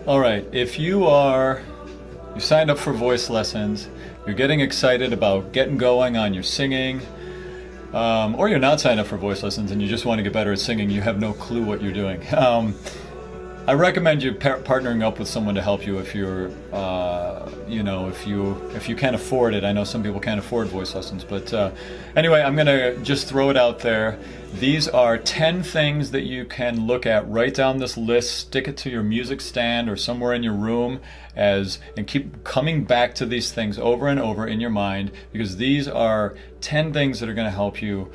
All right, if you signed up for voice lessons, you're getting excited about getting going on your singing, or you're not signed up for voice lessons and you just want to get better at singing, you have no clue what you're doing. I recommend you partnering up with someone to help you if you're, if you can't afford it. I know some people can't afford voice lessons, but anyway, I'm gonna just throw it out there. These are 10 things that you can look at. Write down this list, stick it to your music stand or somewhere in your room, and keep coming back to these things over and over in your mind, because these are 10 things that are going to help you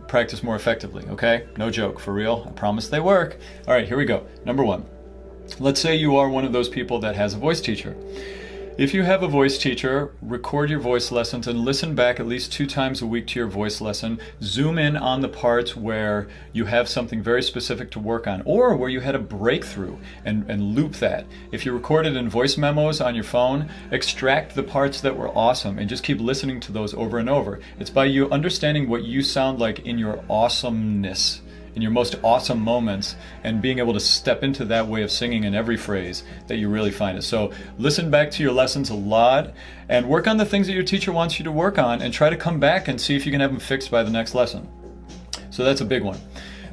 practice more effectively, okay? No joke, for real. I promise they work. All right, here we go. Number 1. Let's say you are one of those people that has a voice teacher. If you have a voice teacher, record your voice lessons and listen back at least 2 times a week to your voice lesson. Zoom in on the parts where you have something very specific to work on, or where you had a breakthrough, and loop that. If you recorded in voice memos on your phone, extract the parts that were awesome and just keep listening to those over and over. It's by you understanding what you sound like in your awesomeness, in your most awesome moments, and being able to step into that way of singing in every phrase that you really find it. So listen back to your lessons a lot and work on the things that your teacher wants you to work on, and try to come back and see if you can have them fixed by the next lesson. So that's a big one.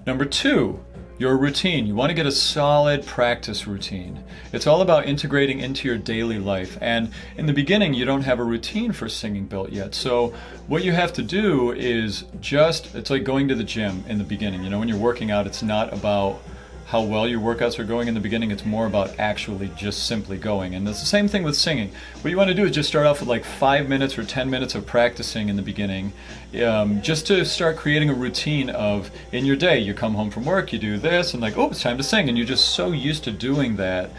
Number 2, your routine. You want to get a solid practice routine. It's all about integrating into your daily life. And in the beginning, you don't have a routine for singing built yet. So what you have to do is it's like going to the gym in the beginning. You know, when you're working out, it's not about how well your workouts are going in the beginning. It's more about actually just simply going. And it's the same thing with singing. What you want to do is just start off with like 5 minutes or 10 minutes of practicing in the beginning, just to start creating a routine of, in your day, you come home from work, you do this, and like, oh, it's time to sing. And you're just so used to doing that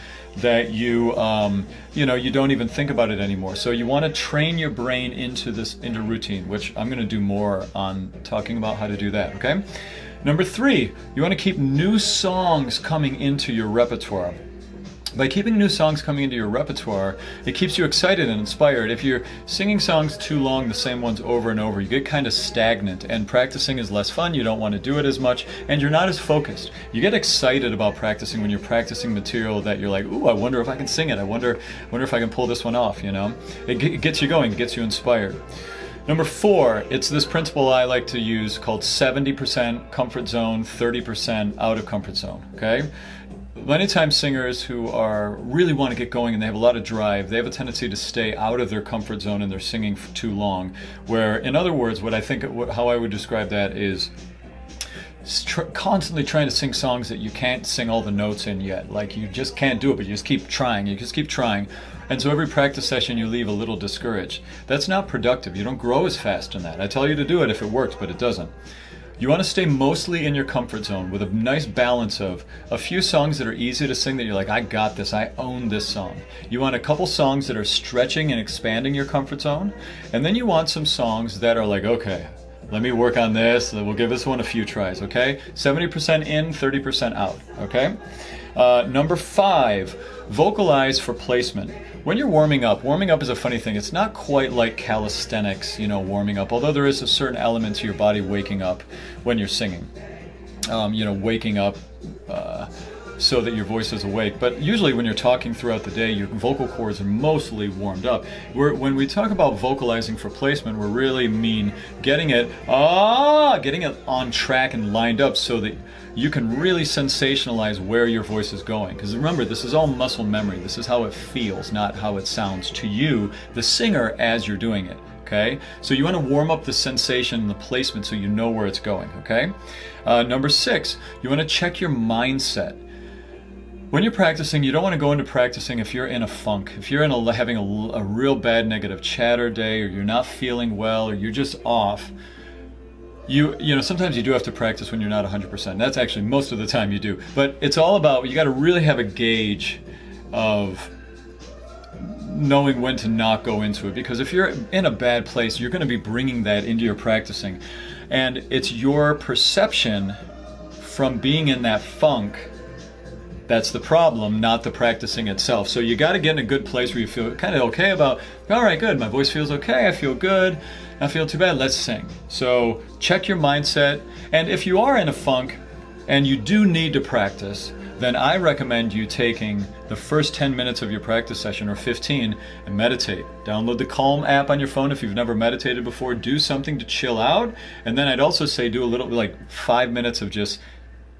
you don't even think about it anymore. So you want to train your brain into routine, which I'm going to do more on talking about how to do that, okay? Number 3, you want to keep new songs coming into your repertoire. By keeping new songs coming into your repertoire, it keeps you excited and inspired. If you're singing songs too long, the same ones over and over, you get kind of stagnant, and practicing is less fun. You don't want to do it as much, and you're not as focused. You get excited about practicing when you're practicing material that you're like, ooh, I wonder if I can sing it. I wonder if I can pull this one off, you know? It gets you going, it gets you inspired. Number 4, it's this principle I like to use called 70% comfort zone, 30% out of comfort zone, okay? Many times singers who really want to get going and they have a lot of drive, they have a tendency to stay out of their comfort zone and they're singing for too long. Where, in other words, how I would describe that is constantly trying to sing songs that you can't sing all the notes in yet. Like, you just can't do it, but you just keep trying. And so every practice session you leave a little discouraged. That's not productive. You don't grow as fast in that. I tell you to do it if it works, but it doesn't. You want to stay mostly in your comfort zone with a nice balance of a few songs that are easy to sing that you're like, I got this, I own this song. You want a couple songs that are stretching and expanding your comfort zone. And then you want some songs that are like, okay, let me work on this. We'll give this one a few tries, okay? 70% in, 30% out, okay? Number 5, vocalize for placement. When you're warming up is a funny thing. It's not quite like calisthenics, warming up, although there is a certain element to your body waking up when you're singing. Waking up so that your voice is awake. But usually when you're talking throughout the day, your vocal cords are mostly warmed up. When we talk about vocalizing for placement, we really mean getting it on track and lined up so that you can really sensationalize where your voice is going. Because remember, this is all muscle memory. This is how it feels, not how it sounds to you, the singer, as you're doing it. Okay? So you want to warm up the sensation and the placement so you know where it's going. Okay? Number 6, you want to check your mindset. When you're practicing, you don't want to go into practicing if you're in a funk, if you're having a real bad negative chatter day, or you're not feeling well, or you're just off. Sometimes you do have to practice when you're not 100%. That's actually most of the time you do. But it's all about, you got to really have a gauge of knowing when to not go into it. Because if you're in a bad place, you're going to be bringing that into your practicing. And it's your perception from being in that funk that's the problem, not the practicing itself. So you got to get in a good place where you feel kind of okay about, all right, good, my voice feels okay, I feel good, not feel too bad, let's sing. So check your mindset. And if you are in a funk and you do need to practice, then I recommend you taking the first 10 minutes of your practice session, or 15, and meditate. Download the Calm app on your phone if you've never meditated before. Do something to chill out. And then I'd also say do a little, like 5 minutes of just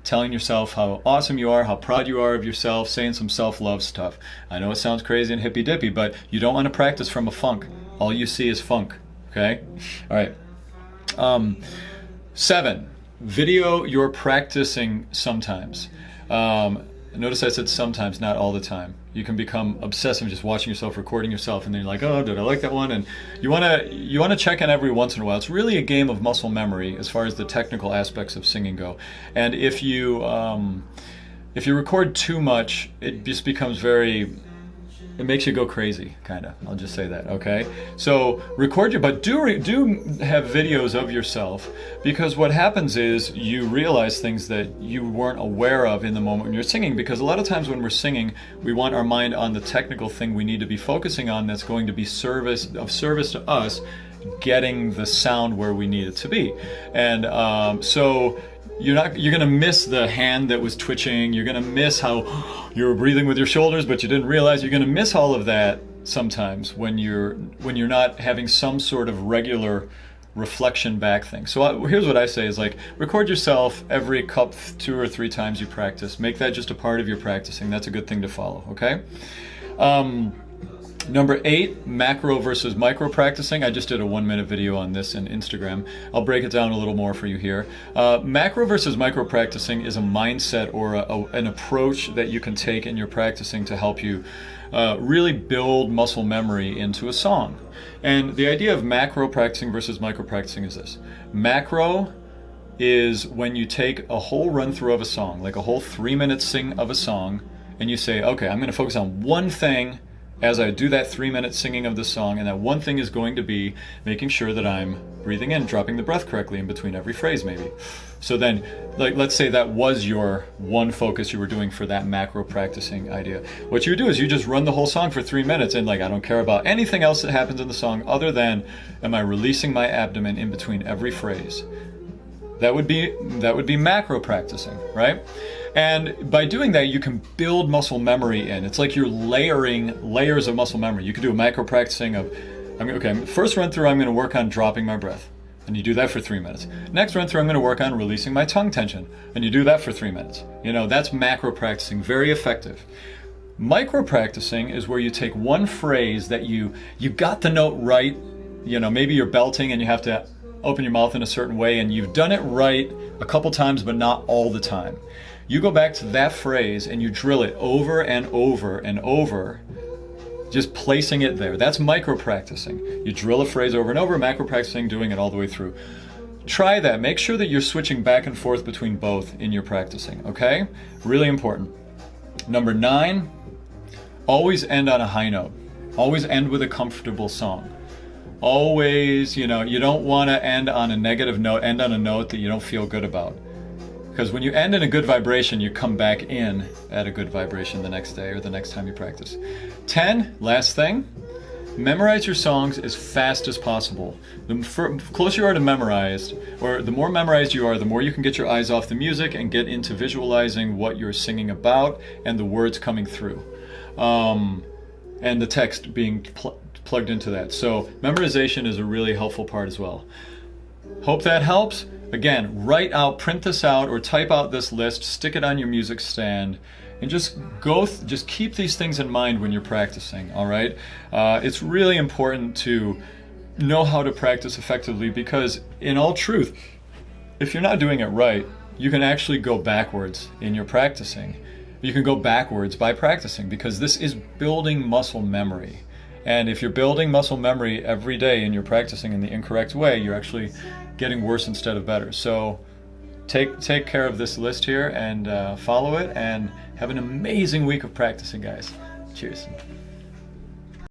telling yourself how awesome you are, how proud you are of yourself, saying some self-love stuff. I know it sounds crazy and hippy-dippy, but you don't want to practice from a funk. All you see is funk, okay? All right. 7, video your practicing sometimes. Notice I said sometimes, not all the time. You can become obsessive just watching yourself, recording yourself, and then you're like, oh, did I like that one? And you want to check in every once in a while. It's really a game of muscle memory as far as the technical aspects of singing go. And if you record too much, it just becomes it makes you go crazy, kind of. I'll just say that, okay? So record but do have videos of yourself, because what happens is you realize things that you weren't aware of in the moment when you're singing, because a lot of times when we're singing, we want our mind on the technical thing we need to be focusing on that's going to be of service to us getting the sound where we need it to be. And so you're going to miss the hand that was twitching. You're going to miss how you were breathing with your shoulders, but you didn't realize. You're going to miss all of that sometimes when you're not having some sort of regular reflection back thing. So here's what I say is, like, record yourself every 2 or 3 times you practice. Make that just a part of your practicing. That's a good thing to follow, okay? Number 8, macro versus micro practicing. I just did a 1-minute video on this in Instagram. I'll break it down a little more for you here. Macro versus micro practicing is a mindset or an approach that you can take in your practicing to help you really build muscle memory into a song. And the idea of macro practicing versus micro practicing is this. Macro is when you take a whole run through of a song, like a whole 3-minute sing of a song, and you say, okay, I'm going to focus on one thing as I do that 3-minute singing of the song, and that one thing is going to be making sure that I'm breathing in, dropping the breath correctly in between every phrase, maybe. So then, like, let's say that was your one focus you were doing for that macro practicing idea. What you do is you just run the whole song for 3 minutes, and like, I don't care about anything else that happens in the song other than, am I releasing my abdomen in between every phrase? That would be macro practicing, right? And by doing that, you can build muscle memory in. It's like you're layering layers of muscle memory. You could do a macro practicing of, okay, first run through, I'm going to work on dropping my breath. And you do that for 3 minutes. Next run through, I'm going to work on releasing my tongue tension. And you do that for 3 minutes. You know, that's macro practicing, very effective. Micro practicing is where you take one phrase that you got the note right. You know, maybe you're belting and you have to open your mouth in a certain way, and you've done it right a couple times, but not all the time. You go back to that phrase and you drill it over and over and over, just placing it there. That's micro practicing. You drill a phrase over and over, macro practicing, doing it all the way through. Try that. Make sure that you're switching back and forth between both in your practicing, okay? Really important. Number 9, always end on a high note. Always end with a comfortable song. Always, you know, you don't want to end on a negative note, end on a note that you don't feel good about. Because when you end in a good vibration, you come back in at a good vibration the next day or the next time you practice. 10, last thing, memorize your songs as fast as possible. The closer you are to memorized, or the more memorized you are, the more you can get your eyes off the music and get into visualizing what you're singing about and the words coming through. And the text being plugged into that. So memorization is a really helpful part as well. Hope that helps. Again, print this out or type out this list, stick it on your music stand, and just keep these things in mind when you're practicing, all right? It's really important to know how to practice effectively, because in all truth, if you're not doing it right, you can actually go backwards in your practicing. You can go backwards by practicing, because this is building muscle memory. And if you're building muscle memory every day and you're practicing in the incorrect way, you're actually getting worse instead of better. So take care of this list here and follow it, and have an amazing week of practicing, guys. Cheers.